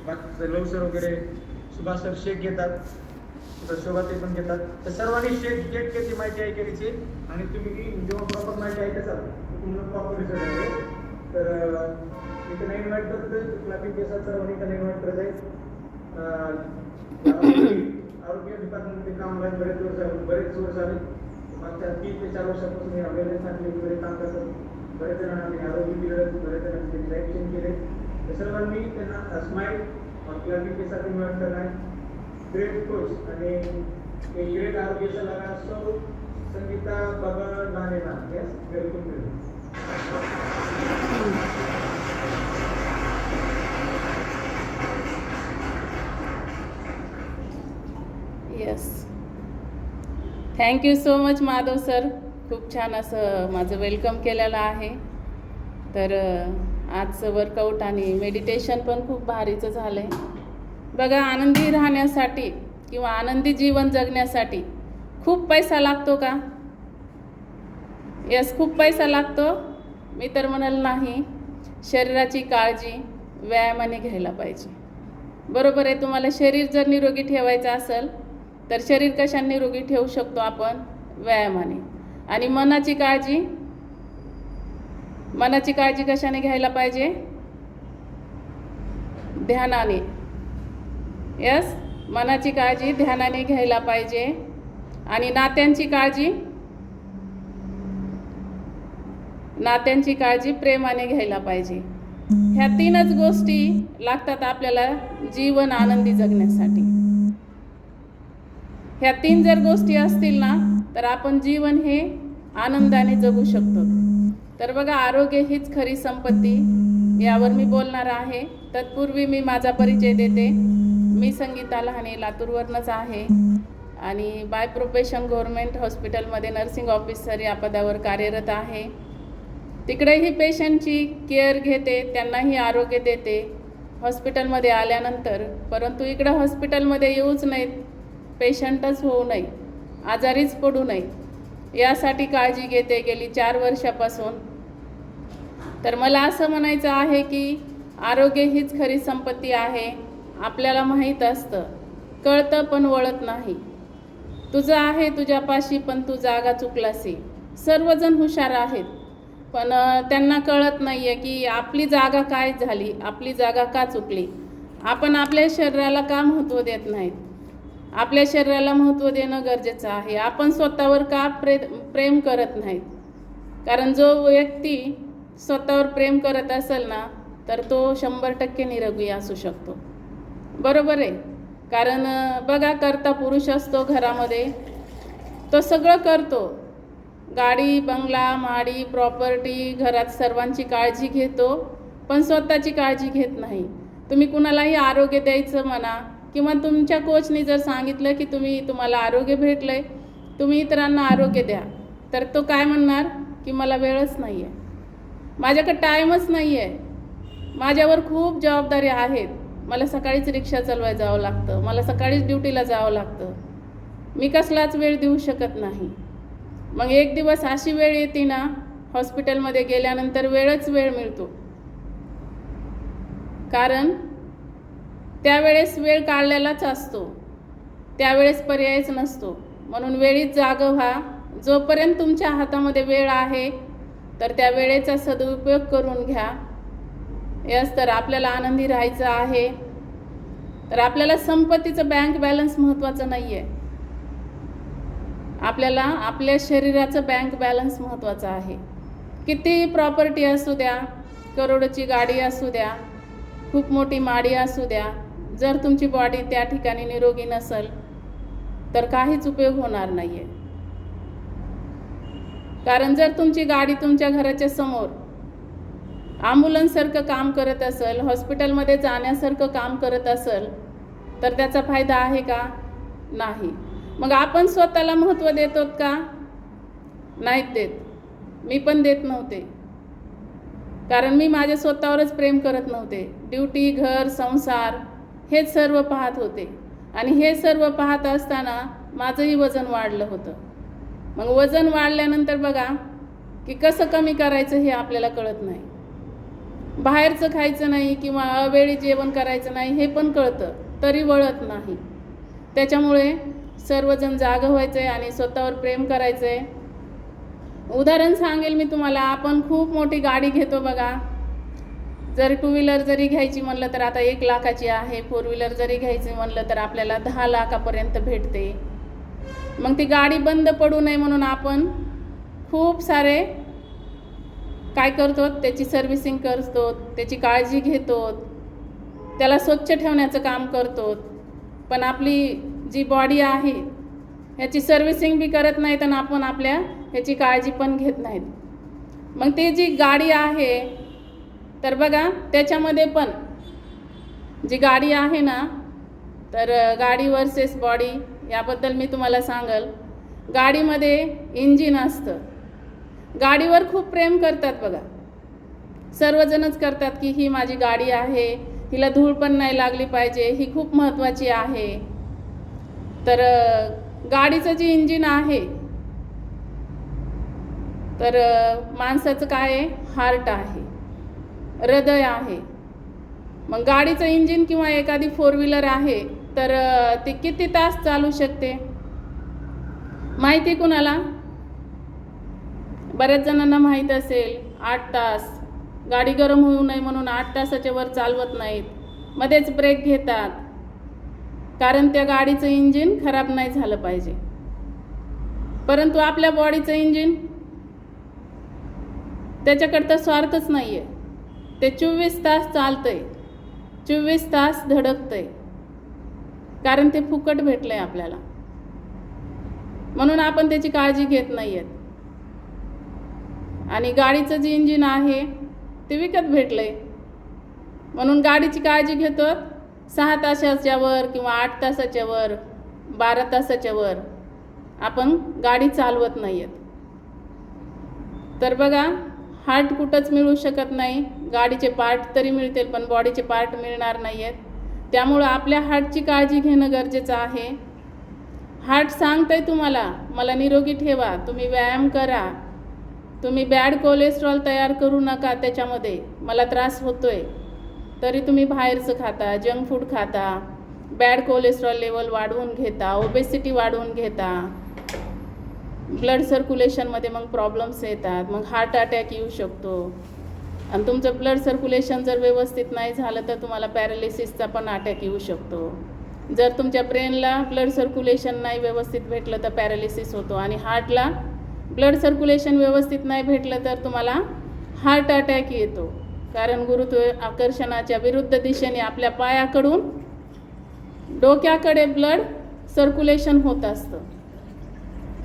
बाकीचं लवसर वगैरे सुभाष सर शेक घेतात, शोभा ते पण घेतात. तर सर्वांनी शेक घेतची माहिती आहे करायची आणि तुम्ही जेव्हा प्रॉपर माहिती आहे त्याचा तुम्हाला प्रॉपर रिझल्ट आहे. तर इथे नाही इन्व्हाइट करतो क्लापिंग केसात सर्वांनी त्यांना इन्व्हाइट करत आहे. आरोग्य डिपार्टमेंटमध्ये काम बरेच वर्ष आले. मागच्या 3 ते 4 वर्षापासून हे अवेअरनेस वगैरे काम करतात. बरेच जणांनी आरोग्य दिलं, बरेच जणांनी लाईफ चेंज केले. तर सर्वांनी त्यांना स्माईल क्लापिंग केसात इन्व्हाइट करणार. ग्रेट कोच आणि ग्रेट आरोग्य सल्लागार सौ संगीता बाबा नानेना. Yes, welcome to. Yes, thank you so much Madhav sir. खूप छान असं माझं वेलकम केलेलं आहे. तर आजचं वर्कआउट आणि मेडिटेशन पण खूप भारीचं झालं आहे. बघा, आनंदी राहण्यासाठी किंवा आनंदी जीवन जगण्यासाठी खूप पैसा लागतो का? यस, खूप पैसा लागतो. मी तर म्हणाल नाही. शरीराची काळजी व्यायामाने घ्यायला पाहिजे. बरोबर आहे. तुम्हाला शरीर जर निरोगी ठेवायचं असेल तर शरीर कशाने निरोगी ठेवू शकतो आपण? व्यायामाने. आणि मनाची काळजी कशाने घ्यायला पाहिजे? ध्यानाने. यस, मनाची काळजी ध्यानाने घ्यायला पाहिजे. आणि नात्यांची काळजी प्रेमाने घ्यायला पाहिजे. ह्या 3च गोष्टी लागतात आपल्याला जीवन आनंदी जगण्यासाठी. ह्या 3 जर गोष्टी असतील ना तर आपण जीवन हे आनंदाने जगू शकतो. तर बघा, आरोग्य हीच खरी संपत्ती यावर मी बोलणार आहे. तत्पूर्वी मी माझा परिचय देते. मी संगीता लहाने, लातूरवरनंच आहे आणि बाय प्रोफेशन गव्हर्नमेंट हॉस्पिटलमध्ये नर्सिंग ऑफिसर या पदावर कार्यरत आहे. तिकडेही पेशंटची केअर घेते, त्यांनाही आरोग्य देते हॉस्पिटलमध्ये आल्यानंतर. परंतु इकडं हॉस्पिटलमध्ये येऊच नाहीत, पेशंटच होऊ नये, आजारीच पडू नये यासाठी काळजी घेते गेली 4 वर्षापासून. तर मला असं म्हणायचं आहे की आरोग्य हीच खरी संपत्ती आहे. आपल्याला माहीत असतं, कळतं पण वळत नाही. तुझं आहे तुझ्यापाशी पण तू जागा चुकलासी. सर्वजण हुशार आहेत पण त्यांना कळत नाही आहे की आपली जागा काय झाली, आपली जागा का चुकली. आपण आपल्या शरीराला का महत्त्व देत नाहीत? आपल्या शरीराला महत्त्व देणं गरजेचं आहे. आपण स्वतःवर का प्रेम करत नाहीत? कारण जो व्यक्ती स्वतःवर प्रेम करत असेल ना तर तो 100% निरोगी असू शकतो. बरोबर आहे. कारण बघा, करता पुरुष असतो घरामध्ये, तो सगळं करतो. गाडी, बंगला, माडी, प्रॉपर्टी, घरात सर्वांची काळजी घेतो पण स्वतःची काळजी घेत नाही. तुम्ही कुणालाही आरोग्य द्यायचं म्हणा किंवा तुमच्या कोचनी जर सांगितलं की तुम्हाला आरोग्य भेटलंय, तुम्ही इतरांना आरोग्य द्या, तर तो काय म्हणणार की मला वेळच नाही आहे, माझ्याकडे टाईमच नाही आहे, माझ्यावर खूप जबाबदारी आहेत, मला सकाळीच रिक्षा चालवायला जावं लागतं, मला सकाळीच ड्युटीला जावं लागतं, मी कसलाच वेळ देऊ शकत नाही. मग एक दिवस अशी वेळ येते ना, हॉस्पिटलमध्ये गेल्यानंतर वेळच वेळ मिळतो. कारण त्यावेळेस वेळ काढलेलाच असतो, त्यावेळेस पर्यायच नसतो. म्हणून वेळीच जागं व्हा. जोपर्यंत तुमच्या हातामध्ये वेळ आहे तर त्या वेळेचा सदुपयोग करून घ्या. यस, तर आपल्याला आनंदी राहायचं आहे. तर आपल्याला संपत्तीचं बँक बॅलन्स महत्त्वाचं नाही आहे, आपल्याला आपल्या शरीराचं बँक बॅलन्स महत्त्वाचं आहे. किती प्रॉपर्टी असू द्या, करोडोची गाडी असू द्या, खूप मोठी माडी असू द्या, जर तुमची बॉडी त्या ठिकाणी निरोगी नसेल तर काहीच उपयोग होणार नाही आहे. कारण जर तुमची गाडी तुमच्या घराच्या समोर ॲम्ब्युलन्ससारखं काम करत असेल, हॉस्पिटलमध्ये जाण्यासारखं काम करत असेल तर त्याचा फायदा आहे का? नाही. मग आपण स्वतःला महत्त्व देतो का? नाहीत देत. मी पण देत नव्हते, कारण मी माझ्या स्वतःवरच प्रेम करत नव्हते. ड्युटी, घर, संसार हेच सर्व पाहत होते आणि हे सर्व पाहत असताना माझंही वजन वाढलं होतं. मग वजन वाढल्यानंतर बघा की कसं कमी करायचं हे आपल्याला कळत नाही. बाहेरचं खायचं नाही किंवा अवेळी जेवण करायचं नाही हे पण कळतं, तरी वळत नाही. त्याच्यामुळे सर्वजण जागं व्हायचं आहे आणि स्वतःवर प्रेम करायचं आहे. उदाहरण सांगेल मी तुम्हाला, आपण खूप मोठी गाडी घेतो बघा. जर टू व्हीलर जरी घ्यायची म्हणलं तर आता 1 लाखाची आहे, 4 व्हीलर जरी घ्यायची म्हणलं तर आपल्याला 10 लाखापर्यंत भेटते. मग ती गाडी बंद पडू नये म्हणून आपण खूप सारे काय करतो, त्याची सर्व्हिसिंग करतो, त्याची काळजी घेतो, त्याला स्वच्छ ठेवण्याचं काम करतो. पण आपली जी बॉडी आहे ह्याची सर्व्हिसिंग बी करत नाहीत आणि आपण आपल्या ह्याची काळजी पण घेत नाहीत. मग ती जी गाडी आहे तर बघा, त्याच्यामध्ये पण जी गाडी आहे ना, तर गाडी वर्सेस बॉडी याबद्दल मी तुम्हाला सांगल. गाडीमध्ये इंजिन असतं. गाडीवर खूप प्रेम करतात बघा, सर्वजणच करतात की ही माझी गाडी आहे, हिला धूळ पण नाही लागली पाहिजे, ही खूप महत्त्वाची आहे. तर गाडीचं जे इंजिन आहे तर माणसाचं काय आहे, हार्ट आहे, हृदय आहे. मग गाडीचं इंजिन किंवा एखादी 4 व्हीलर आहे तर ती किती तास चालू शकते माहिती कुणाला? बऱ्याच जणांना माहीत असेल 8 तास. गाडी गरम होऊ नये म्हणून 8 तासाच्या वर चालवत नाहीत, मध्येच ब्रेक घेतात, कारण त्या गाडीचं इंजिन खराब नाही झालं पाहिजे. परंतु आपल्या बॉडीचं इंजिन त्याच्याकडे तर स्वार्थच नाही आहे. ते 24 तास चालतंय, 24 तास धडकतंय, कारण ते फुकट भेटलंय आपल्याला, म्हणून आपण त्याची काळजी घेत नाही आहेत. आणि गाडीचं जे इंजिन आहे ते विकत भेटलंय म्हणून गाडीची काळजी घेतो. 6 तासाच्या वर किंवा 8 तासाच्या वर, 12 तासाच्या वर आपण गाडी चालवत नाही आहेत. तर बघा, हार्ट कुठंच मिळू शकत नाही. गाडीचे पार्ट तरी मिळतील पण बॉडीचे पार्ट मिळणार नाही आहेत. त्यामुळं आपल्या हार्टची काळजी घेणं गरजेचं आहे. हार्ट सांगतंय तुम्हाला, मला निरोगी ठेवा, तुम्ही व्यायाम करा, तुम्ही बॅड कोलेस्ट्रॉल तयार करू नका, त्याच्यामध्ये मला त्रास होतोय. तरी तुम्ही बाहेरचं खाता, जंक फूड खाता, बॅड कोलेस्ट्रॉल लेवल वाढवून घेता, ओबेसिटी वाढवून घेता, ब्लड सर्क्युलेशनमध्ये मग प्रॉब्लेम्स येतात, मग हार्ट अटॅक येऊ शकतो. आणि तुमचं ब्लड सर्क्युलेशन जर व्यवस्थित नाही झालं तर तुम्हाला पॅरालिसिसचा पण अटॅक येऊ शकतो. जर तुमच्या ब्रेनला ब्लड सर्क्युलेशन नाही व्यवस्थित भेटलं तर पॅरालिसिस होतो. आणि हार्टला ब्लड सर्क्युलेशन व्यवस्थित नाही भेटलं तर तुम्हाला हार्ट अटॅक येतो, कारण गुरुत्वाकर्षणाच्या विरुद्ध दिशेने आपल्या पायाकडून डोक्याकडे ब्लड सर्क्युलेशन होत असतं.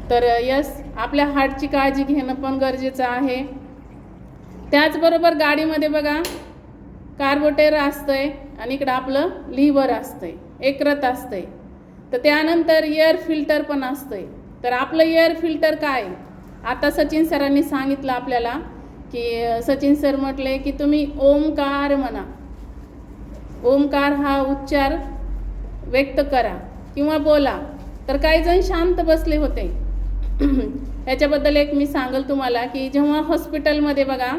तर आपल्या हार्टची काळजी घेणं पण गरजेचं आहे. त्याचबरोबर गाडीमध्ये बघा, कार्बोरेटर असतंय आणि इकडं आपलं लिव्हर असतंय, एकरत असतंय. तर त्यानंतर एअर फिल्टर पण असतंय. तर आपलं एअर फिल्टर काय, आता सचिन सरांनी सांगितलं आपल्याला की सचिन सर म्हटले की तुम्ही ओमकार म्हणा, ओमकार हा उच्चार व्यक्त करा किंवा बोला. तर काही जण शांत बसले होते. ह्याच्याबद्दल एक मी सांगेल तुम्हाला की जेव्हा हॉस्पिटलमध्ये बघा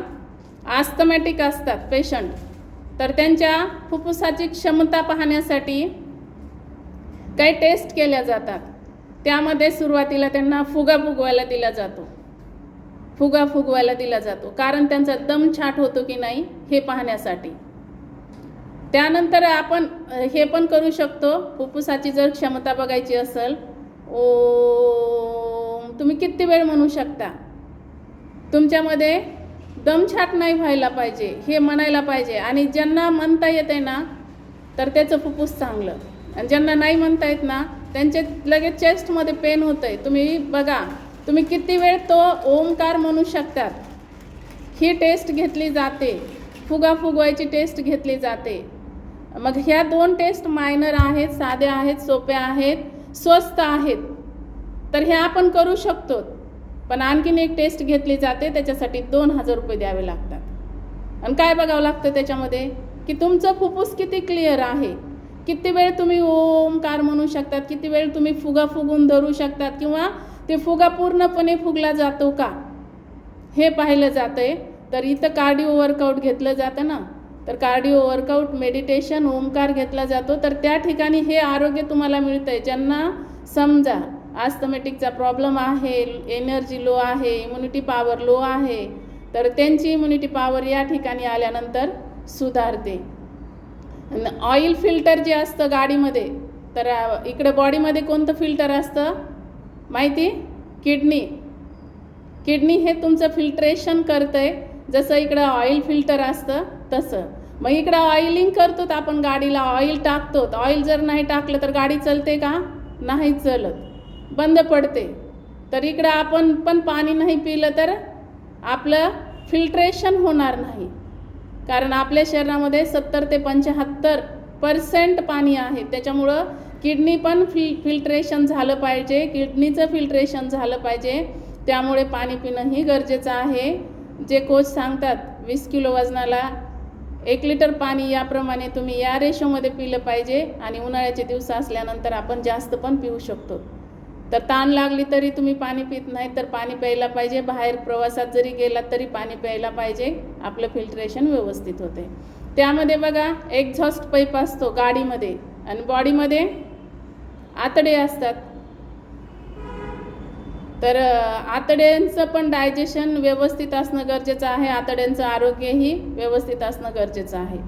आस्थमॅटिक असतात पेशंट, तर त्यांच्या फुफ्फुसाची क्षमता पाहण्यासाठी काही टेस्ट केल्या जातात. त्यामध्ये सुरुवातीला त्यांना फुगा फुगवायला दिला जातो, कारण त्यांचा दम छाट होतो की नाही हे पाहण्यासाठी. त्यानंतर आपण हे पण करू शकतो, फुफ्फुसाची जर क्षमता बघायची असेल, ओम तुम्ही किती वेळ म्हणू शकता. तुमच्यामध्ये दमछाट नाही व्हायला पाहिजे, हे म्हणायला पाहिजे. आणि ज्यांना म्हणता येते ना तर त्याचं फुफ्फुस चांगलं, आणि ज्यांना नाही म्हणता येत ना त्यांचे लगेच चेस्टमध्ये पेन होतं आहे. तुम्ही बघा, तुम्ही किती वेळ तो ओमकार म्हणू शकतात. ही टेस्ट घेतली जाते, फुगा फुगवायची टेस्ट घेतली जाते. मग ह्या 2 टेस्ट मायनर आहेत, साध्या आहेत, सोप्या आहेत, स्वस्त आहेत. तर हे आपण करू शकतो. पण आणखीन एक टेस्ट घेतली जाते, त्याच्यासाठी 2000 रुपये द्यावे लागतात. आणि काय बघावं लागतं त्याच्यामध्ये की तुमचं फुफ्फुस किती क्लिअर आहे, किती वेळ तुम्ही ओमकार म्हणू शकतात, किती वेळ तुम्ही फुगा फुगून धरू शकतात, किंवा ते फुगा पूर्णपणे फुगला जातो का हे पाहिलं जातंय. तर इथं कार्डिओ वर्कआउट घेतलं जातं ना, तर कार्डिओ वर्कआउट, मेडिटेशन, ओंकार घेतला जातो. तर त्या ठिकाणी हे आरोग्य तुम्हाला मिळतं आहे. ज्यांना समजा आस्थमॅटिकचा प्रॉब्लेम आहे, एनर्जी लो आहे, इम्युनिटी पॉवर लो आहे, तर त्यांची इम्युनिटी पॉवर या ठिकाणी आल्यानंतर सुधारते. ऑइल फिल्टर जे असतं गाडीमध्ये, तर इकडे बॉडीमध्ये कोणतं फिल्टर असतं माहिती? किडनी हे तुमचं फिल्ट्रेशन करतं आहे. जसं इकडं ऑइल फिल्टर असतं तसं. मग इकडं ऑइलिंग करतो तर आपण गाडीला ऑइल टाकतो. ऑइल जर नाही टाकलं तर गाडी चलते का? नाही चलत, बंद पडते. तर इकडं आपण पण पाणी नाही पिलं तर आपलं फिल्ट्रेशन होणार नाही. कारण आपल्या शरीरामध्ये 70 ते 75% पाणी आहे. त्याच्यामुळं किडनी पण फिल्ट्रेशन झालं पाहिजे, किडनीचं फिल्ट्रेशन झालं पाहिजे. त्यामुळे पाणी पिणं ही गरजेचं आहे. जे कोच सांगतात 20 किलो वजनाला 1 लिटर पाणी, याप्रमाणे तुम्ही या रेशोमध्ये पिलं पाहिजे. आणि उन्हाळ्याचे दिवस असल्यानंतर आपण जास्त पण पिऊ शकतो. तर ताण लागली तरी तुम्ही पाणी पित नाही तर पाणी प्यायला पाहिजे. बाहेर प्रवासात जरी गेलात तरी पाणी प्यायला पाहिजे. आपलं फिल्ट्रेशन व्यवस्थित होते. त्यामध्ये बघा एक्झॉस्ट पाईप असतो गाडीमध्ये आणि बॉडीमध्ये आतडे असतात. तर आतड्यांचं पण डायजेशन व्यवस्थित असणं गरजेचं आहे. आतड्यांचं आरोग्यही व्यवस्थित असणं गरजेचं आहे.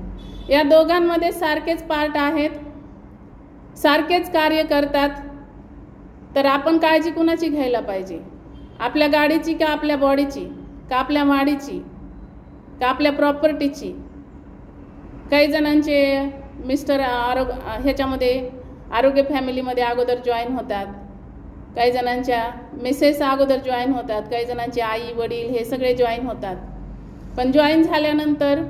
या दोघांमध्ये सारखेच पार्ट आहेत, सारखेच कार्य करतात. तर आपण काळजी कुणाची घ्यायला पाहिजे? आपल्या गाडीची का आपल्या बॉडीची, का आपल्या माडीची, का आपल्या प्रॉपर्टीची? काही जणांचे मिस्टर ह्याच्यामध्ये आरोग्य फॅमिलीमध्ये अगोदर जॉईन होतात, काही जणांच्या मिसेस अगोदर जॉईन होतात, काही जणांचे आई वडील हे सगळे जॉईन होतात. पण जॉईन झाल्यानंतर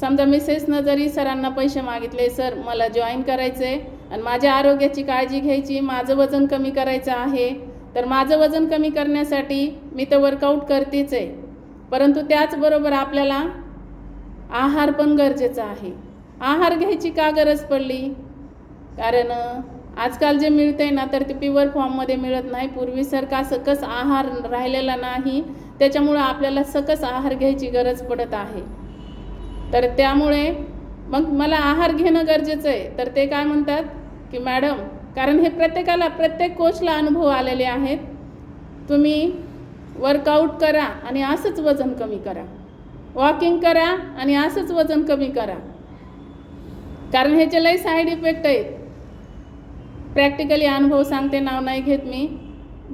समजा मिसेसनं जरी सरांना पैसे मागितले, सर मला जॉईन करायचं आहे आणि माझ्या आरोग्याची काळजी घ्यायची, माझं वजन कमी करायचं आहे, तर माझं वजन कमी करण्यासाठी मी तर वर्कआउट करतेच आहे, परंतु त्याचबरोबर आपल्याला आहार पण गरजेचा आहे. आहार घ्यायची का गरज पडली? कारण आजकाल जे मिळतंय ना तर ते प्युअर फॉर्ममध्ये मिळत नाही. पूर्वीसारखा सकस आहार राहिलेला नाही. त्याच्यामुळं आपल्याला सकस आहार घ्यायची गरज पडत आहे. तर त्यामुळे मग मला आहार घेणं गरजेचं आहे. तर ते काय म्हणतात की मॅडम, कारण हे प्रत्येक कोचला अनुभव आलेले आहेत, तुम्ही वर्कआउट करा आणि असंच वजन कमी करा, वॉकिंग करा आणि असंच वजन कमी करा. कारण ह्याचे लई साईड इफेक्ट आहेत. प्रॅक्टिकली अनुभव सांगते, नाव नाही घेत मी.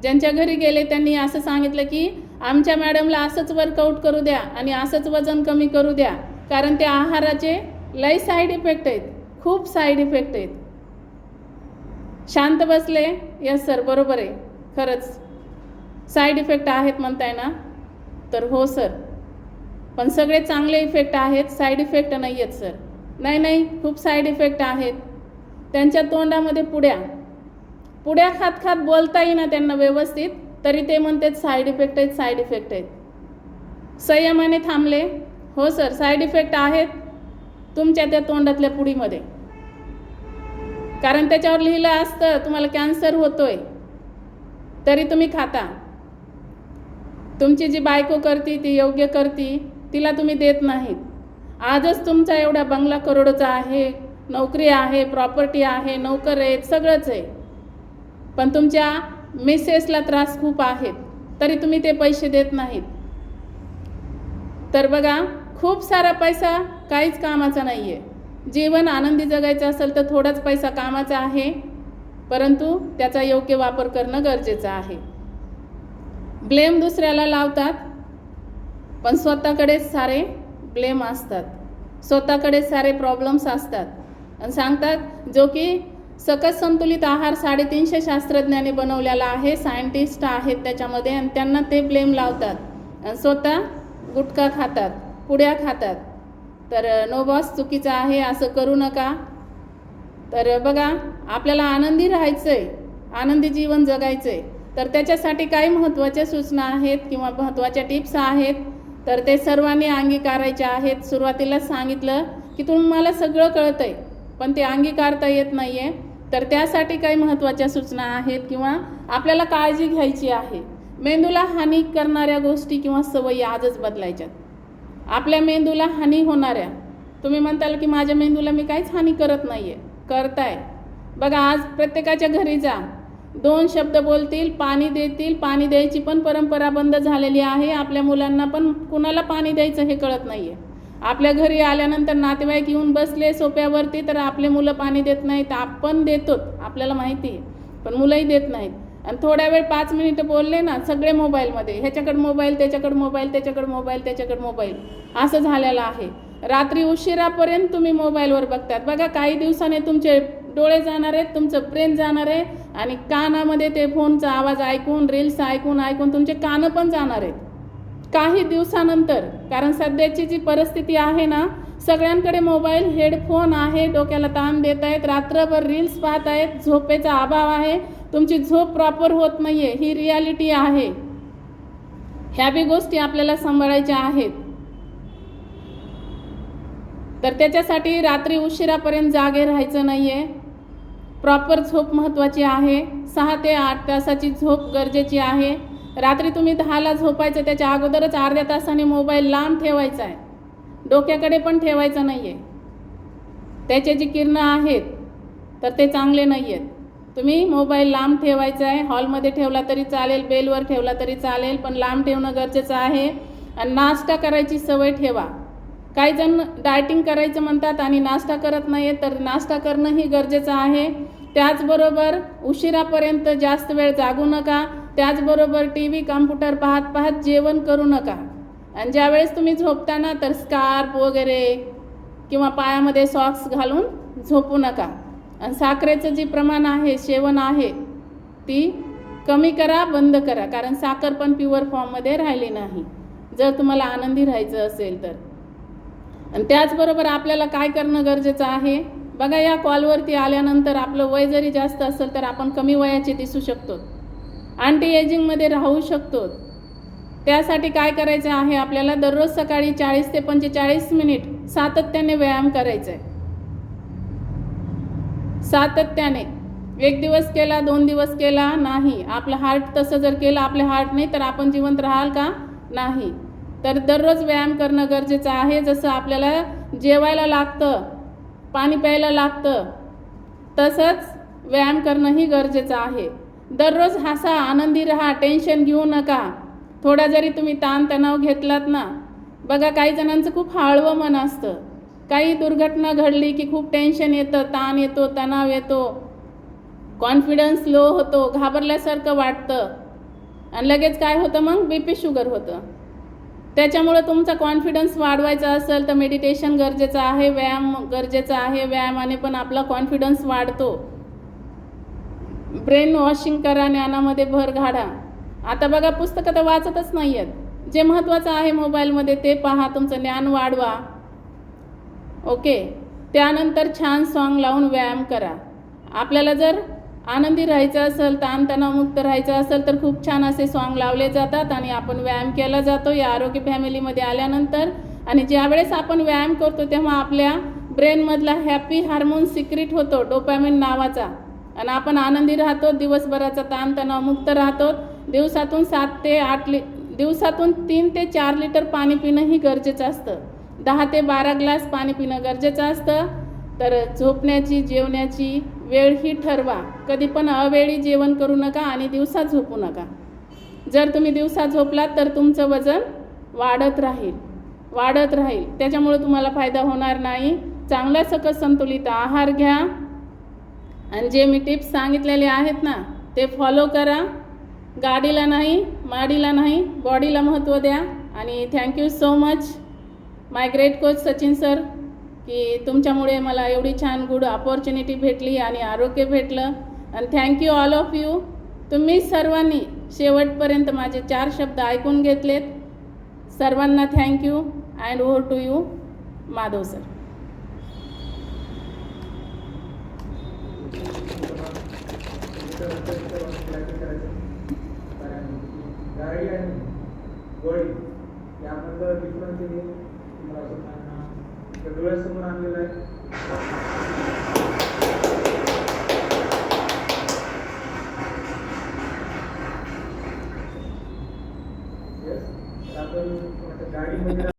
ज्यांच्या घरी गेले त्यांनी असं सांगितलं की आमच्या मॅडमला असंच वर्कआउट करू द्या आणि असंच वजन कमी करू द्या, कारण त्या आहाराचे लई साईड इफेक्ट आहेत, खूप साईड इफेक्ट आहेत. शांत बसले, यस सर बरोबर आहे, खरंच साईड इफेक्ट आहेत म्हणताय ना? तर हो सर, पण सगळे चांगले इफेक्ट आहेत, साईड इफेक्ट नाही आहेत सर. नाही, खूप साईड इफेक्ट आहेत. त्यांच्या तोंडामध्ये पुड्या खात बोलता येईना त्यांना व्यवस्थित, तरी ते म्हणतात साईड इफेक्ट आहेत. संयमाने थांबले, हो सर साईड इफेक्ट आहेत तुमच्या त्या तोंडातल्या पुडीमध्ये, कारण त्याच्यावर लिहिलं असतं तुम्हाला कॅन्सर होतोय, तरी तुम्ही खाता. तुमची जी बायको करती ती योग्य करती, तिला तुम्ही देत नाहीत. आजच तुमचा एवढा बंगला करोडोचा आहे, नोकरी आहे, प्रॉपर्टी आहे, नोकर आहेत, सगळंच आहे, पण तुमच्या मिसेसला त्रास खूप आहेत, तरी तुम्ही ते पैसे देत नाहीत. तर बघा, खूप सारा पैसा काहीच कामाचा नाही आहे. जीवन आनंदी जगायचं असेल तर थोडाच पैसा कामाचा आहे, परंतु त्याचा योग्य वापर करणं गरजेचं आहे. ब्लेम दुसऱ्याला लावतात, पण स्वतःकडेच सारे ब्लेम असतात, स्वतःकडेच सारे प्रॉब्लेम्स असतात. आणि सांगतात जो की सकस संतुलित आहार 350 शास्त्रज्ञांनी बनवलेला आहे, सायंटिस्ट आहेत त्याच्यामध्ये, आणि त्यांना ते ब्लेम लावतात आणि स्वतः गुटखा खातात, पुड्या खातात. तर नो बॉस चुकीचं आहे, असं करू नका. तर बघा, आपल्याला आनंदी राहायचं आहे, आनंदी जीवन जगायचं आहे, तर त्याच्यासाठी काही महत्त्वाच्या सूचना आहेत किंवा महत्त्वाच्या टिप्स आहेत, तर ते सर्वांनी अंगीकारायचे आहेत. सुरुवातीलाच सांगितलं की तुम्हाला सगळं कळतं आहे, पण ते अंगीकारता येत नाही आहे. तर त्यासाठी काही महत्त्वाच्या सूचना आहेत किंवा आपल्याला काळजी घ्यायची आहे. मेंदूला हानी करणाऱ्या गोष्टी किंवा सवयी आजच बदलायच्यात. आपल्या मेंदूला हानी होणाऱ्या, तुम्ही म्हणताल की माझ्या मेंदूला मी काहीच हानी करत नाही आहे, करताय. बघा आज प्रत्येकाच्या घरी जा, 2 शब्द बोलतील, पाणी देतील, पाणी द्यायची पण परंपरा बंद झालेली आहे. आपल्या मुलांना पण कुणाला पाणी द्यायचं हे कळत नाही आहे. आपल्या घरी आल्यानंतर नातेवाईक येऊन बसले सोप्यावरती तर आपले मुलं पाणी देत नाहीत. आपण देतो, आपल्याला माहिती आहे, पण मुलंही देत नाहीत. आणि थोड्या वेळ 5 मिनिटं बोलले ना, सगळे मोबाईलमध्ये, ह्याच्याकडे मोबाईल, त्याच्याकडे मोबाईल, त्याच्याकडे मोबाईल, त्याच्याकडे मोबाईल, असं झालेलं आहे. रात्री उशिरापर्यंत तुम्ही मोबाईलवर बघतात. बघा काही दिवसाने तुमचे डोळे जाणार आहेत, तुमचं ब्रेन जाणार आहे आणि कानामध्ये ते फोनचा आवाज ऐकून, रील्स ऐकून ऐकून तुमचे कानं पण जाणार आहेत काही दिवसानंतर. कारण सध्याची जी परिस्थिती आहे ना, सगळ्यांकडे मोबाईल, हेडफोन आहे, डोक्याला ताण देत आहेत, रात्रभर रील्स पाहत आहेत, झोपेचा अभाव आहे, तुमची झोप प्रॉपर होत नाही आहे, ही रियालिटी आहे. ह्या बी गोष्टी आपल्याला सांभाळायच्या आहेत. तर त्याच्यासाठी रात्री उशिरापर्यंत जागे राहायचं नाही आहे. प्रॉपर झोप महत्त्वाची आहे. 6 ते 8 तासाची झोप गरजेची आहे. रात्री तुम्ही 10ला झोपायचं, त्याच्या अगोदरच अर्ध्या तासाने मोबाईल लांब ठेवायचा आहे, डोक्याकडे पण ठेवायचं नाही आहे. त्याचे जी किरणं आहेत तर ते चांगले नाही आहेत. तुम्ही मोबाईल लांब ठेवायचा आहे. हॉलमध्ये ठेवला तरी चालेल, बेलवर ठेवला तरी चालेल, पण लांब ठेवणं गरजेचं आहे. आणि नाश्ता करायची सवय ठेवा. काही जण डायटिंग करायचं म्हणतात आणि नाश्ता करत नाही, तर नाश्ता करणंही गरजेचं आहे. त्याचबरोबर उशिरापर्यंत जास्त वेळ जागू नका. त्याचबरोबर TV, कॉम्प्युटर पाहत पाहत जेवण करू नका. आणि ज्यावेळेस तुम्ही झोपताना तर स्कार्फ वगैरे किंवा पायामध्ये सॉक्स घालून झोपू नका. आणि साखरेचं जे प्रमाण आहे, सेवन आहे, ती कमी करा, बंद करा. कारण साखर पण प्युअर फॉर्ममध्ये राहिली नाही जर तुम्हाला आनंदी राहायचं असेल तर. आणि त्याचबरोबर आपल्याला काय करणं गरजेचं आहे, बघा या कॉलवरती आल्यानंतर आपलं वय जरी जास्त असेल तर आपण कमी वयाचे दिसू शकतो, अँटी एजिंगमध्ये राहू शकतो. त्यासाठी काय करायचं आहे, आपल्याला दररोज सकाळी 40 ते 45 मिनिट सातत्याने व्यायाम करायचा आहे. सातत्याने 1 दिवस केला, 2 दिवस केला नाही. आपलं हार्ट तसं जर केलं, आपले हार्ट नाही तर आपण जिवंत राहाल का? नाही. तर दररोज व्यायाम करणं गरजेचं आहे. जसं आपल्याला जेवायला लागतं, पाणी प्यायला लागतं, तसंच व्यायाम करणंही गरजेचं आहे. दररोज हसा, आनंदी राहा, टेन्शन घेऊ नका. थोडा जरी तुम्ही ताणतणाव घेतलात ना, बघा काही जणांचं खूप हळवं मन असतं. काही दुर्घटना घडली की खूप टेन्शन येतं, ताण येतो, तणाव येतो, कॉन्फिडन्स लो होतो, घाबरल्यासारखं वाटतं आणि लगेच काय होतं, मग BP शुगर होतं. त्याच्यामुळे तुमचा कॉन्फिडन्स वाढवायचा असेल तर मेडिटेशन गरजेचं आहे, व्यायाम गरजेचा आहे. व्यायामाने पण आपला कॉन्फिडन्स वाढतो. ब्रेन वॉशिंग करा, ज्ञानामध्ये भर घाला. आता बघा पुस्तकं तर वाचतच नाही आहेत. जे महत्त्वाचं आहे मोबाईलमध्ये ते पहा, तुमचं ज्ञान वाढवा. ओके. त्यानंतर छान सॉन्ग लावून व्यायाम करा. आपल्याला जर आनंदी राहायचं असेल, ताणतणावमुक्त राहायचं असेल तर खूप छान असे सॉन्ग लावले जातात आणि आपण व्यायाम केला जातो या आरोग्य फॅमिलीमध्ये आल्यानंतर. आणि ज्यावेळेस आपण व्यायाम करतो तेव्हा आपल्या ब्रेनमधला हॅपी हार्मोन सिक्रेट होतो, डोपामिन नावाचा, आणि आपण आनंदी राहतो, दिवसभराचा ताणतणावमुक्त राहतो. दिवसातून 3 ते 4 लिटर पाणी पिणंही गरजेचं असतं. 10 ते 12 ग्लास पाणी पिणं गरजेचं असतं. तर झोपण्याची, जेवण्याची वेळ ही ठरवा. कधी पण अवेळी जेवण करू नका आणि दिवसा झोपू नका. जर तुम्ही दिवसा झोपलात तर तुमचं वजन वाढत राहील. त्याच्यामुळे तुम्हाला फायदा होणार नाही. चांगला सकस संतुलित आहार घ्या आणि जे मी टिप्स सांगितलेले आहेत ना ते फॉलो करा. गाडीला नाही, माडीला नाही, बॉडीला महत्त्व द्या. आणि थँक्यू सो मच माय ग्रेट कोच सचिन सर, की तुमच्यामुळे मला एवढी छान गुड अपॉर्च्युनिटी भेटली आणि आरोग्य भेटलं. आणि थँक्यू ऑल ऑफ यू. तुम्ही सर्वांनी शेवटपर्यंत माझे 4 शब्द ऐकून घेतलेत. सर्वांना thank you and over to you Madhav sir. गाडी आणि गोळी यामधलं डिफरन्स हे तुम्हाला असं डोळ्यासमोर आणलेलं आहे. आपण गाडीमध्ये